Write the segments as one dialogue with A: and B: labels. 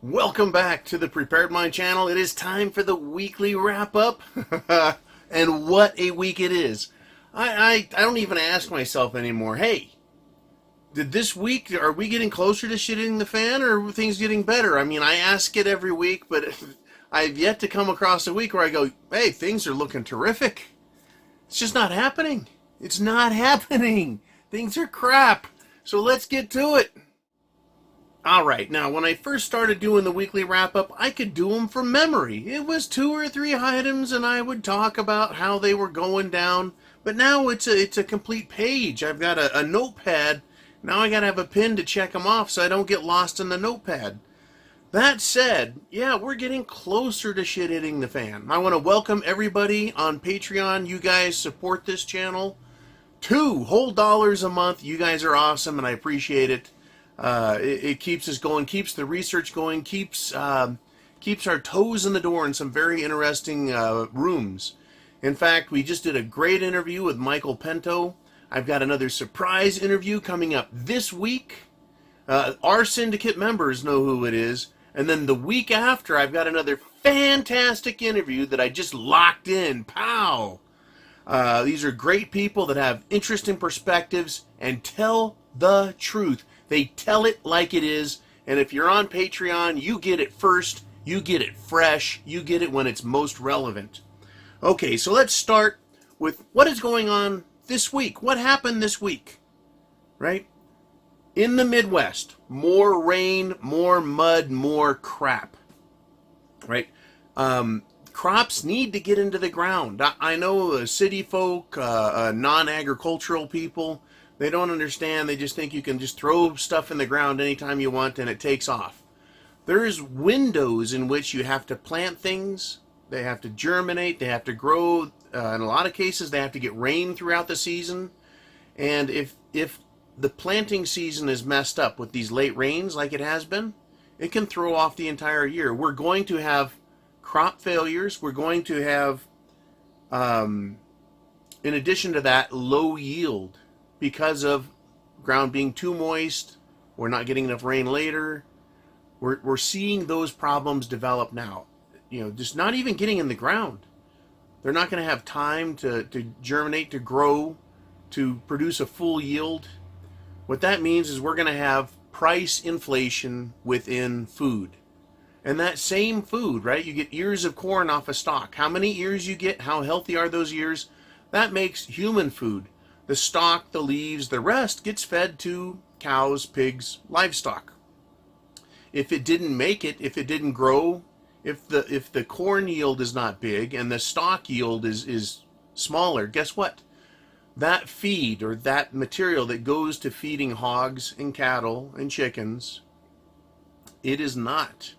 A: Welcome back to the Prepared Mind channel. It is time for the weekly wrap up. And what a week it is. I don't even ask myself anymore, hey, did this week, are we getting closer to shitting the fan or are things getting better? I mean, I ask it every week, but I've yet to come across a week where I go, hey, things are looking terrific. It's just not happening. It's not happening. Things are crap. So let's get to it. All right, now when I first started doing the weekly wrap up, I could do them from memory. It was 2 or 3 items, and I would talk about how they were going down. But now it's a complete page. I've got a notepad. Now I got to have a pen to check them off so I don't get lost in the notepad. That said, yeah, we're getting closer to shit hitting the fan. I want to welcome everybody on Patreon. You guys support this channel. $2 whole a month. You guys are awesome, and I appreciate it. It keeps us going, keeps the research going, keeps our toes in the door in some very interesting rooms. In fact, we just did a great interview with Michael Pinto. I've got another surprise interview coming up this week. Our syndicate members know who it is. And then the week after, I've got another fantastic interview that I just locked in. Pow! These are great people that have interesting perspectives and tell the truth. They tell it like it is, and if you're on Patreon, you get it first, you get it fresh, you get it when it's most relevant. Okay, so let's start with what is going on this week. What happened this week, right? In the Midwest, more rain, more mud, more crap, right? Crops need to get into the ground. I know city folk, non-agricultural people, they don't understand. They just think you can just throw stuff in the ground anytime you want and it takes off. There's windows in which you have to plant things. They have to germinate. They have to grow. In a lot of cases, they have to get rain throughout the season. And if the planting season is messed up with these late rains like it has been, it can throw off the entire year. We're going to have crop failures. We're going to have, in addition to that, low yield. Because of ground being too moist, we're not getting enough rain later. We're seeing those problems develop now. You know, just not even getting in the ground. They're not going to have time to germinate, to grow, to produce a full yield. What that means is we're going to have price inflation within food. And that same food, right? You get ears of corn off a stalk. How many ears you get, how healthy are those ears? That makes human food. The stalk, the leaves, the rest gets fed to cows, pigs, livestock. If it didn't make it, if it didn't grow, if the corn yield is not big and the stalk yield is smaller, guess what? That feed or that material that goes to feeding hogs and cattle and chickens, it is not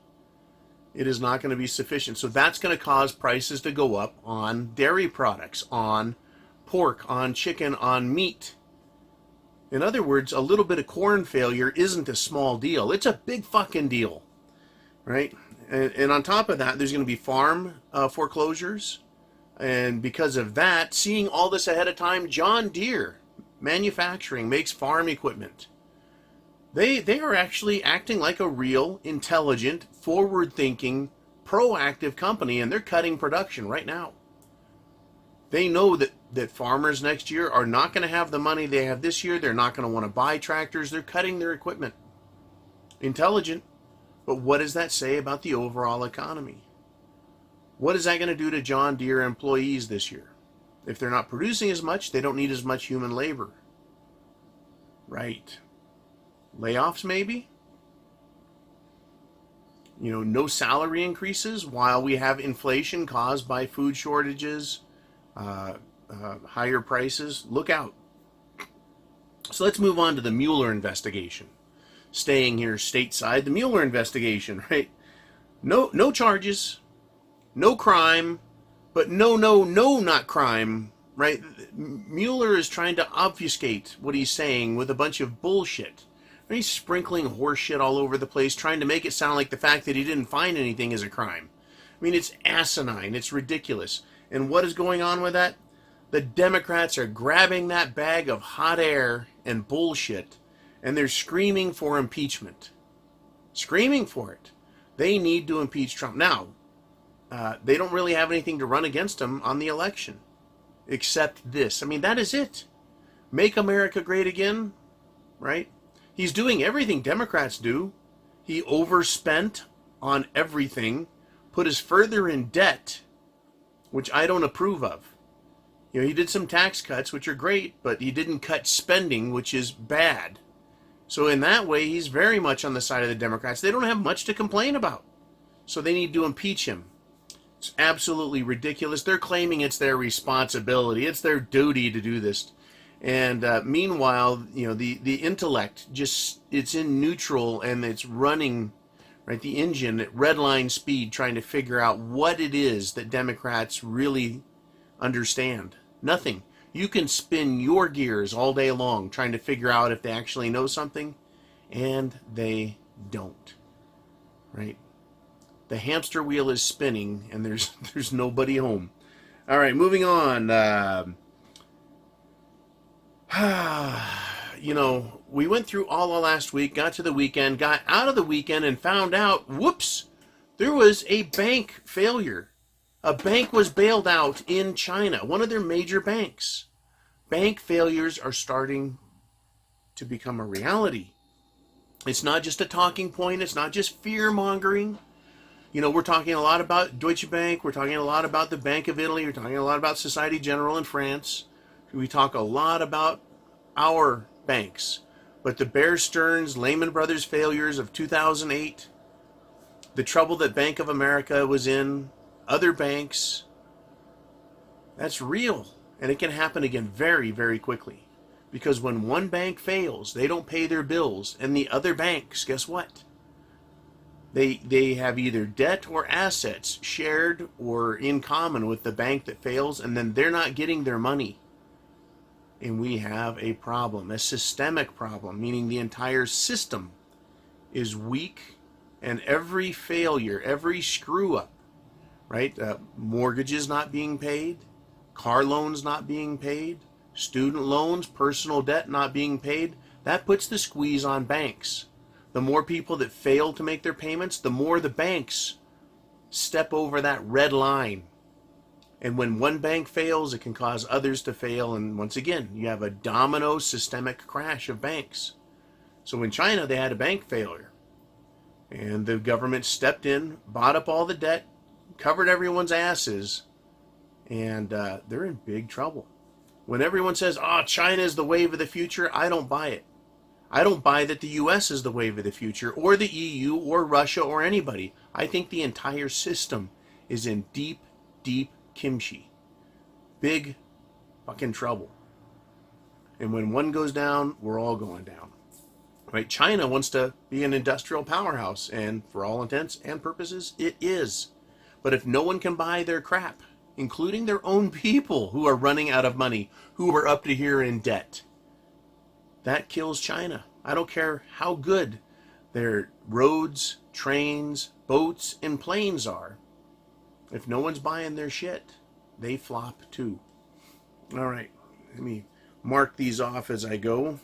A: going to be sufficient. So that's going to cause prices to go up on dairy products, on pork, on chicken, on meat. In other words, a little bit of corn failure isn't a small deal. It's a big fucking deal, right? And on top of that, there's going to be farm foreclosures. And because of that, seeing all this ahead of time, John Deere Manufacturing makes farm equipment. They are actually acting like a real, intelligent, forward-thinking, proactive company, and they're cutting production right now. They know that farmers next year are not going to have the money they have this year. They're not going to want to buy tractors. They're cutting their equipment. Intelligent. But what does that say about the overall economy? What is that going to do to John Deere employees this year? If they're not producing as much, they don't need as much human labor. Right. Layoffs maybe? You know, no salary increases while we have inflation caused by food shortages, higher prices. Look out. So let's move on to the Mueller investigation. Staying here stateside, the Mueller investigation, right? No charges, no crime, but no, not crime, right? Mueller is trying to obfuscate what he's saying with a bunch of bullshit. He's sprinkling horse shit all over the place, trying to make it sound like the fact that he didn't find anything is a crime. I mean, it's asinine, it's ridiculous. And what is going on with that? The Democrats are grabbing that bag of hot air and bullshit, and they're screaming for impeachment. Screaming for it. They need to impeach Trump. Now, they don't really have anything to run against him on the election, except this. I mean, that is it. Make America great again, right? He's doing everything Democrats do. He overspent on everything, put us further in debt, which I don't approve of. You know, he did some tax cuts, which are great, but he didn't cut spending, which is bad. So in that way, he's very much on the side of the Democrats. They don't have much to complain about. So they need to impeach him. It's absolutely ridiculous. They're claiming it's their responsibility. It's their duty to do this. And meanwhile, you know, the intellect just, it's in neutral and it's running, right, the engine at red line speed trying to figure out what it is that Democrats really understand. Nothing. You can spin your gears all day long trying to figure out if they actually know something, and they don't. Right? The hamster wheel is spinning, and there's nobody home. All right, moving on. You know, we went through all of last week, got to the weekend, got out of the weekend, and found out, whoops, there was a bank failure. A bank was bailed out in China, one of their major banks. Bank failures are starting to become a reality. It's not just a talking point. It's not just fear-mongering. You know, we're talking a lot about Deutsche Bank. We're talking a lot about the Bank of Italy. We're talking a lot about Societe Generale in France. We talk a lot about our banks. But the Bear Stearns, Lehman Brothers failures of 2008, the trouble that Bank of America was in, other banks, that's real. And it can happen again very, very quickly. Because when one bank fails, they don't pay their bills. And the other banks, guess what? They have either debt or assets shared or in common with the bank that fails, and then they're not getting their money. And we have a problem, a systemic problem, meaning the entire system is weak, and every failure, every screw up, right? Mortgages not being paid, car loans not being paid, student loans, personal debt not being paid, that puts the squeeze on banks. The more people that fail to make their payments, the more the banks step over that red line. And when one bank fails, it can cause others to fail. And once again, you have a domino systemic crash of banks. So in China, they had a bank failure. And the government stepped in, bought up all the debt, covered everyone's asses, and they're in big trouble. When everyone says, oh, China is the wave of the future, I don't buy it. I don't buy that the U.S. is the wave of the future, or the EU, or Russia, or anybody. I think the entire system is in deep, deep kimchi. Big fucking trouble. And when one goes down, we're all going down. Right? China wants to be an industrial powerhouse, and for all intents and purposes, it is. But if no one can buy their crap, including their own people who are running out of money, who are up to here in debt, that kills China. I don't care how good their roads, trains, boats, and planes are. If no one's buying their shit, they flop too. All right, let me mark these off as I go.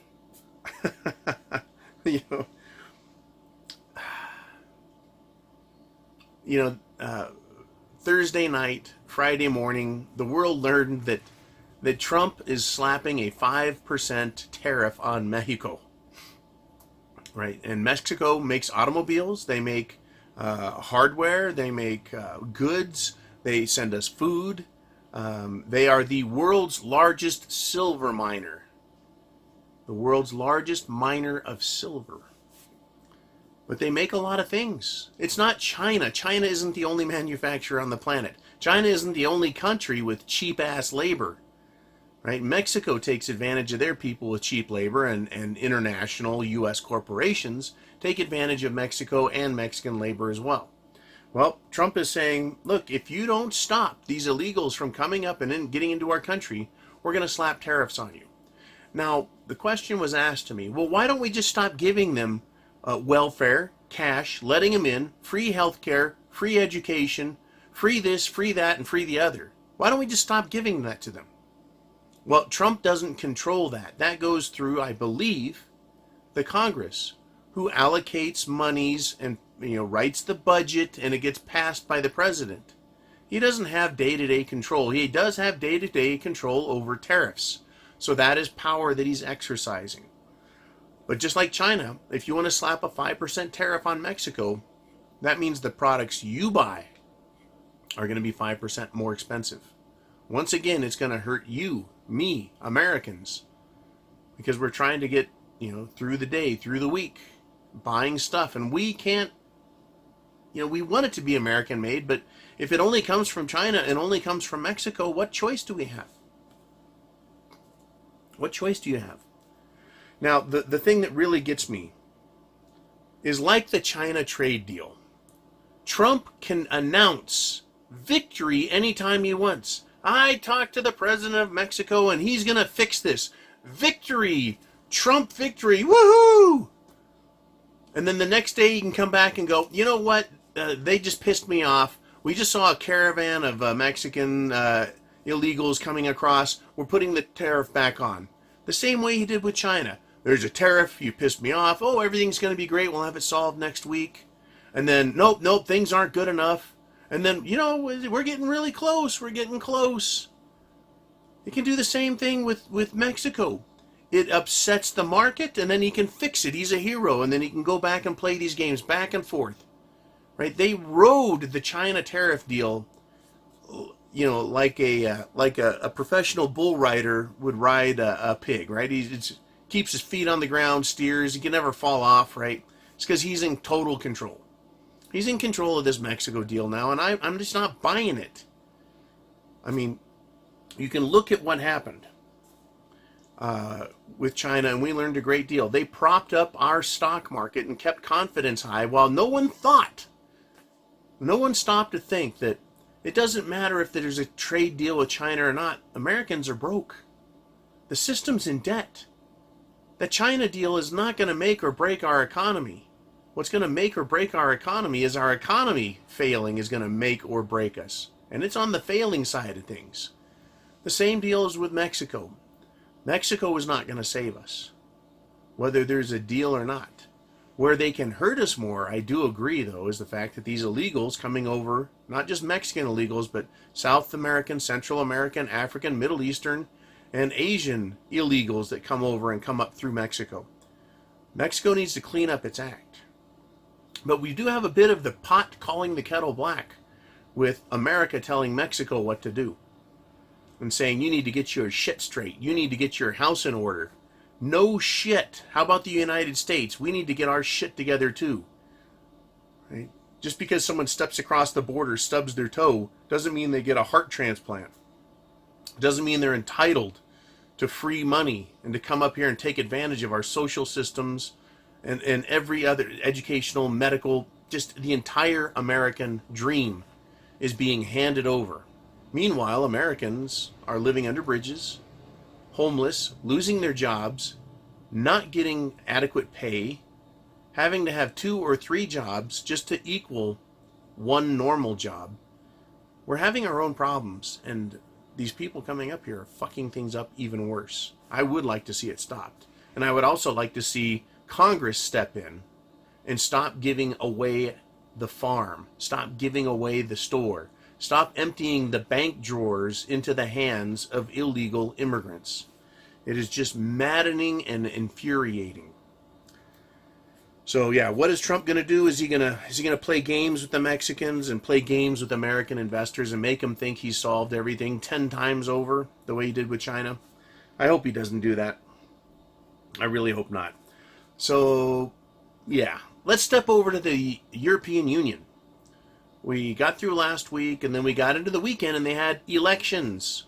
A: Thursday night, Friday morning, the world learned that Trump is slapping a 5% tariff on Mexico. Right? And Mexico makes automobiles, they make hardware, they make goods, they send us food. They are the world's largest silver miner. The world's largest miner of silver. But they make a lot of things. It's not China. China isn't the only manufacturer on the planet. China isn't the only country with cheap-ass labor. Right? Mexico takes advantage of their people with cheap labor, and international U.S. corporations take advantage of Mexico and Mexican labor as well. Well, Trump is saying, look, if you don't stop these illegals from coming up and getting into our country, we're going to slap tariffs on you. Now, the question was asked to me, well, why don't we just stop giving them welfare, cash, letting them in, free health care, free education, free this, free that, and free the other? Why don't we just stop giving that to them? Well, Trump doesn't control that. That goes through, I believe, the Congress, who allocates monies and writes the budget, and it gets passed by the president. He doesn't have day-to-day control. He does have day-to-day control over tariffs. So that is power that he's exercising. But just like China, if you want to slap a 5% tariff on Mexico, that means the products you buy are going to be 5% more expensive. Once again, it's going to hurt you, me, Americans, because we're trying to get, through the day, through the week, buying stuff, and we can't, we want it to be American made, but if it only comes from China and only comes from Mexico, what choice do we have? What choice do you have? Now, the thing that really gets me is like the China trade deal. Trump can announce victory anytime he wants. I talked to the president of Mexico and he's going to fix this. Victory! Trump victory! Woohoo! And then the next day he can come back and go, you know what? They just pissed me off. We just saw a caravan of Mexican illegals coming across. We're putting the tariff back on. The same way he did with China. There's a tariff. You pissed me off. Oh, everything's going to be great. We'll have it solved next week. And then, nope, things aren't good enough. And then, we're getting really close. We're getting close. He can do the same thing with Mexico. It upsets the market, and then he can fix it. He's a hero, and then he can go back and play these games back and forth. Right? They rode the China tariff deal, like a professional bull rider would ride a pig, right? He keeps his feet on the ground, steers. He can never fall off, right? It's because he's in total control. He's in control of this Mexico deal now, and I'm just not buying it. I mean, you can look at what happened with China, and we learned a great deal. They propped up our stock market and kept confidence high while no one stopped to think that it doesn't matter if there's a trade deal with China or not. Americans are broke. The system's in debt. The China deal is not going to make or break our economy. What's going to make or break our economy is our economy failing is going to make or break us. And it's on the failing side of things. The same deal is with Mexico. Mexico is not going to save us, whether there's a deal or not. Where they can hurt us more, I do agree, though, is the fact that these illegals coming over, not just Mexican illegals, but South American, Central American, African, Middle Eastern, and Asian illegals that come over and come up through Mexico. Mexico needs to clean up its act. But we do have a bit of the pot calling the kettle black, with America telling Mexico what to do. And saying, you need to get your shit straight. You need to get your house in order. No shit. How about the United States? We need to get our shit together too. Right? Just because someone steps across the border, stubs their toe, doesn't mean they get a heart transplant. Doesn't mean they're entitled to free money and to come up here and take advantage of our social systems and every other educational, medical, just the entire American dream is being handed over. Meanwhile, Americans are living under bridges, homeless, losing their jobs, not getting adequate pay, having to have 2 or 3 jobs just to equal one normal job. We're having our own problems, and these people coming up here are fucking things up even worse. I would like to see it stopped. And I would also like to see Congress step in and stop giving away the farm, stop giving away the store, stop emptying the bank drawers into the hands of illegal immigrants. It is just maddening and infuriating. So yeah, what is Trump going to do? Is he going to play games with the Mexicans and play games with American investors and make them think he's solved everything 10 times over the way he did with China? I hope he doesn't do that. I really hope not. So yeah, let's step over to the European Union. We got through last week, and then we got into the weekend, and they had elections.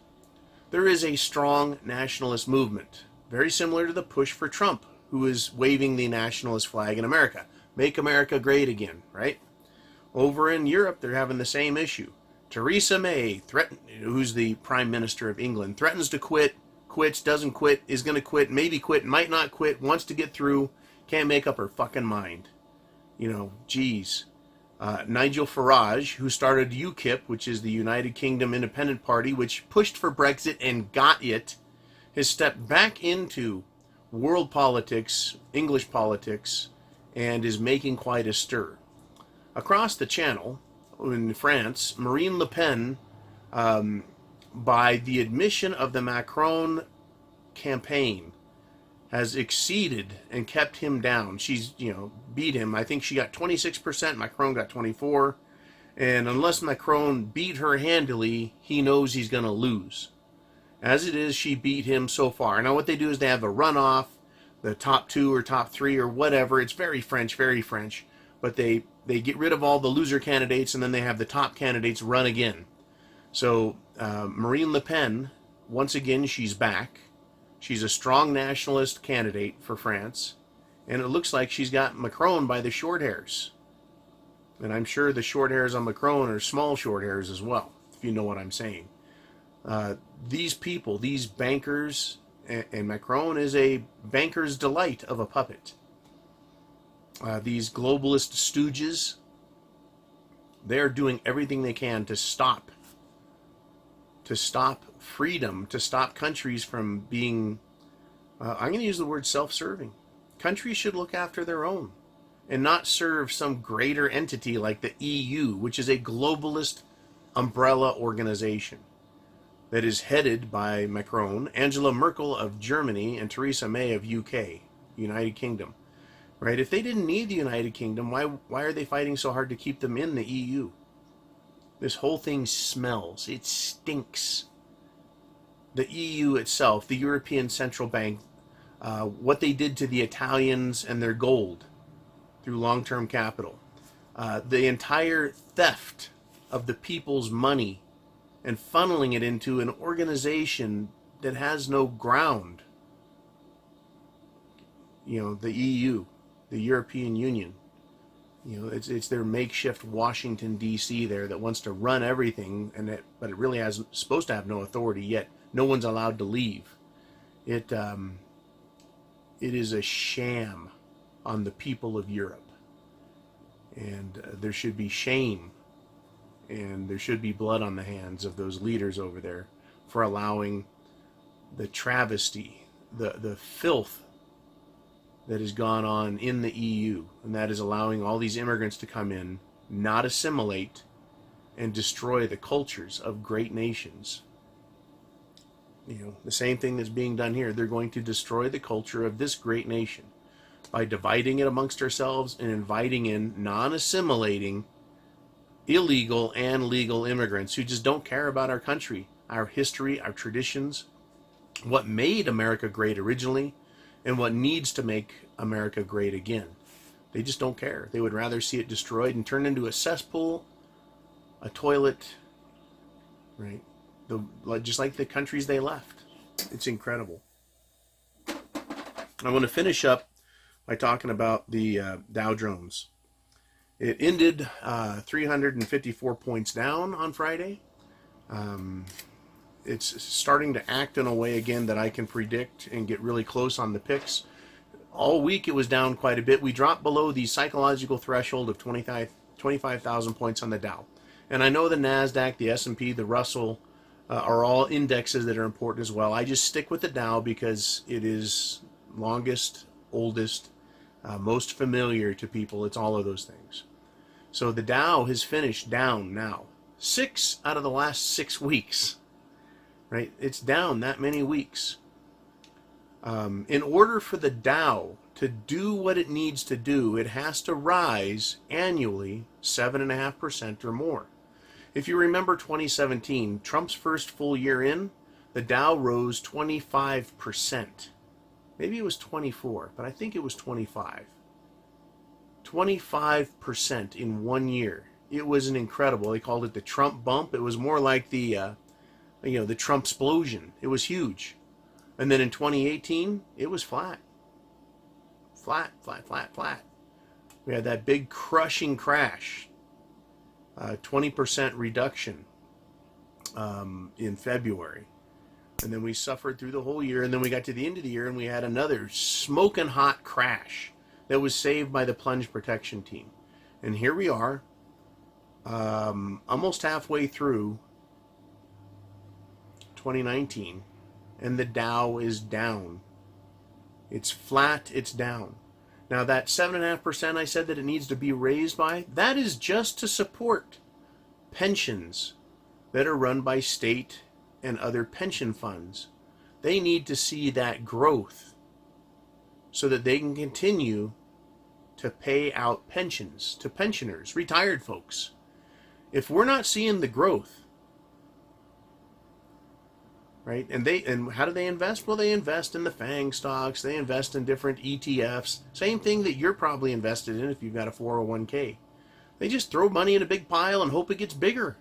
A: There is a strong nationalist movement, very similar to the push for Trump, who is waving the nationalist flag in America. Make America great again, right? Over in Europe, they're having the same issue. Theresa May, who's the Prime Minister of England, threatens to quit, quits, doesn't quit, is going to quit, maybe quit, might not quit, wants to get through, can't make up her fucking mind. Geez. Nigel Farage, who started UKIP, which is the United Kingdom Independent Party, which pushed for Brexit and got it, has stepped back into world politics, English politics, and is making quite a stir. Across the channel, in France, Marine Le Pen, by the admission of the Macron campaign, has exceeded and kept him down. She's, beat him. I think she got 26%, Macron got 24%. And unless Macron beat her handily, he knows he's going to lose. As it is, she beat him so far. Now what they do is they have a runoff, the top 2 or top 3 or whatever. It's very French, very French. But they get rid of all the loser candidates, and then they have the top candidates run again. So Marine Le Pen, once again, she's back. She's a strong nationalist candidate for France. And it looks like she's got Macron by the short hairs. And I'm sure the short hairs on Macron are small short hairs as well, if you know what I'm saying. These people, these bankers, and Macron is a banker's delight of a puppet. These globalist stooges, they're doing everything they can to stop freedom, to stop countries from being, I'm going to use the word self-serving. Countries should look after their own and not serve some greater entity like the EU, which is a globalist umbrella organization that is headed by Macron, Angela Merkel of Germany, and Theresa May of UK, United Kingdom. Right? If they didn't need the United Kingdom, why are they fighting so hard to keep them in the EU? This whole thing smells. It stinks. The EU itself, the European Central Bank, what they did to the Italians and their gold through long-term capital, the entire theft of the people's money and funneling it into an organization that has no ground. The EU, the European Union. It's their makeshift Washington, D.C. there that wants to run everything, but it really supposed to have no authority, yet no one's allowed to leave. It is a sham on the people of Europe. And there should be shame, and there should be blood on the hands of those leaders over there for allowing the travesty, the filth that has gone on in the EU, and that is allowing all these immigrants to come in, not assimilate, and destroy the cultures of great nations. The same thing that's being done here. They're going to destroy the culture of this great nation by dividing it amongst ourselves and inviting in non-assimilating, illegal and legal immigrants who just don't care about our country, our history, our traditions, what made America great originally, and what needs to make America great again. They just don't care. They would rather see it destroyed and turned into a cesspool, a toilet, right? Just like the countries they left. It's incredible. I want to finish up by talking about the Dow Jones. It ended 354 points down on Friday. It's starting to act in a way again that I can predict and get really close on the picks. All week it was down quite a bit. We dropped below the psychological threshold of 25,000 points on the Dow. And I know the NASDAQ, the S&P, the Russell are all indexes that are important as well. I just stick with the Dow because it is longest, oldest, most familiar to people. It's all of those things. So the Dow has finished down now. 6 out of the last 6 weeks. Right? It's down that many weeks. In order for the Dow to do what it needs to do, it has to rise annually 7.5% or more. If you remember 2017, Trump's first full year in, the Dow rose 25%. Maybe it was 24, but I think it was 25. 25% in 1 year. It was an incredible. They called it the Trump bump. It was more like the Trump explosion. It was huge. And then in 2018, it was flat. Flat. We had that big crushing crash. 20% reduction in February. And then we suffered through the whole year. And then we got to the end of the year and we had another smoking hot crash that was saved by the plunge protection team. And here we are, almost halfway through 2019, and the Dow is down. It's flat, it's down. Now that 7.5% I said that it needs to be raised by, that is just to support pensions that are run by state and other pension funds. They need to see that growth so that they can continue to pay out pensions to pensioners, retired folks. If we're not seeing the growth, right? And how do they invest? Well, they invest in the FANG stocks. They invest in different ETFs. Same thing that you're probably invested in if you've got a 401k. They just throw money in a big pile and hope it gets bigger.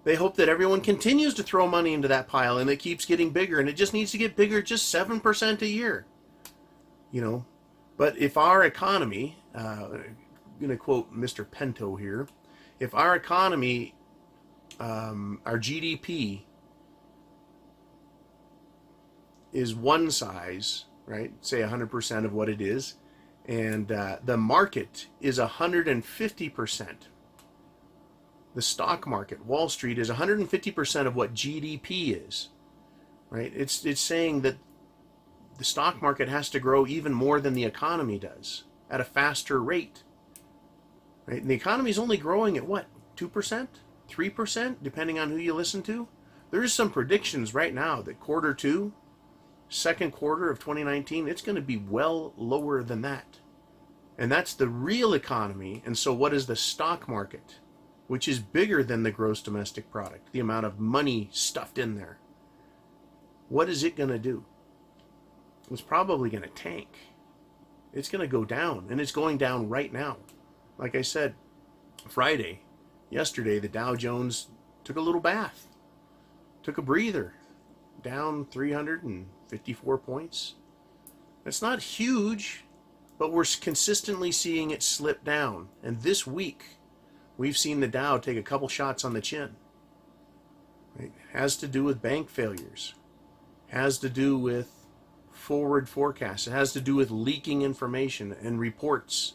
A: They hope that everyone continues to throw money into that pile and it keeps getting bigger, and it just needs to get bigger, just 7% a year. You know, but if our economy, I'm going to quote Mr. Pinto here, if our economy, our GDP is one size, right, say 100% of what it is, and the market is 150%, the stock market, Wall Street, is 150% of what GDP is, right? It's saying that the stock market has to grow even more than the economy does, at a faster rate, right? And the economy is only growing at what, 2%, 3%, depending on who you listen to. There is some predictions right now that quarter two, second quarter of 2019, it's going to be well lower than that. And that's the real economy. And so what is the stock market, which is bigger than the gross domestic product, the amount of money stuffed in there? What is it going to do? It's probably going to tank. It's going to go down, and it's going down right now. Like I said, yesterday, the Dow Jones took a little bath, took a breather, down 354 points. That's not huge, but we're consistently seeing it slip down. And this week, we've seen the Dow take a couple shots on the chin. It has to do with bank failures, has to do with forward forecasts, it has to do with leaking information and reports.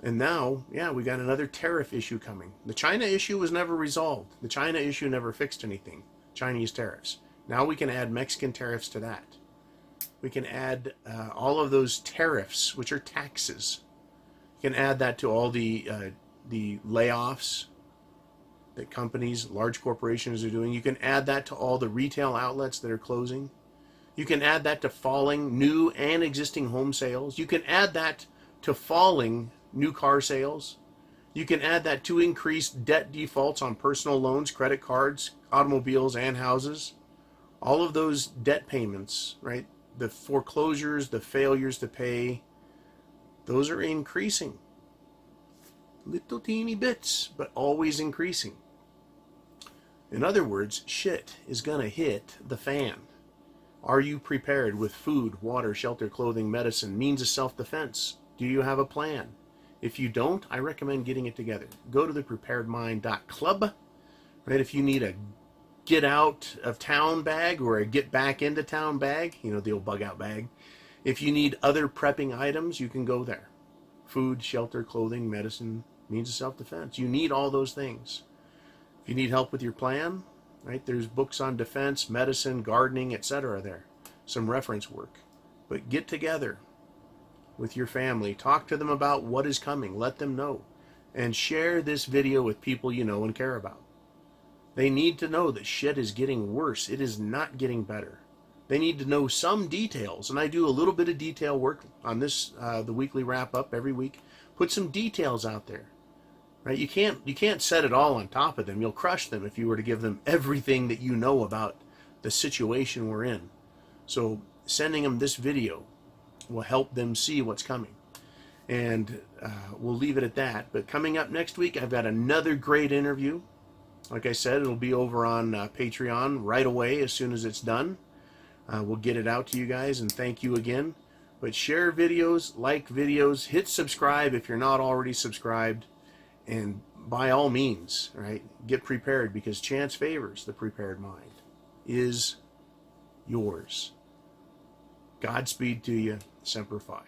A: And now, yeah, we got another tariff issue coming. The China issue was never resolved. The China issue never fixed anything. Chinese tariffs. Now we can add Mexican tariffs to that. We can add all of those tariffs, which are taxes. You can add that to all the layoffs that companies, large corporations are doing. You can add that to all the retail outlets that are closing. You can add that to falling new and existing home sales. You can add that to falling new car sales. You can add that to increased debt defaults on personal loans, credit cards, automobiles, and houses. All of those debt payments, right? The foreclosures, the failures to pay, those are increasing. Little teeny bits, but always increasing. In other words, shit is going to hit the fan. Are you prepared with food, water, shelter, clothing, medicine, means of self-defense? Do you have a plan? If you don't, I recommend getting it together. Go to thepreparedmind.club. Right? If you need a get out of town bag or a get back into town bag, you know, the old bug out bag. If you need other prepping items, you can go there. Food, shelter, clothing, medicine, means of self-defense. You need all those things. If you need help with your plan, right, there's books on defense, medicine, gardening, etc. there. Some reference work. But get together with your family. Talk to them about what is coming. Let them know. And share this video with people you know and care about. They need to know that shit is getting worse. It is not getting better. They need to know some details. And I do a little bit of detail work on this, the weekly wrap-up every week. Put some details out there. Right? You can't set it all on top of them. You'll crush them if you were to give them everything that you know about the situation we're in. So sending them this video will help them see what's coming. And we'll leave it at that. But coming up next week, I've got another great interview. Like I said, it'll be over on Patreon right away as soon as it's done. We'll get it out to you guys, and thank you again. But share videos, like videos, hit subscribe if you're not already subscribed. And by all means, right, get prepared, because chance favors the prepared mind is yours. Godspeed to you. Semper Fi.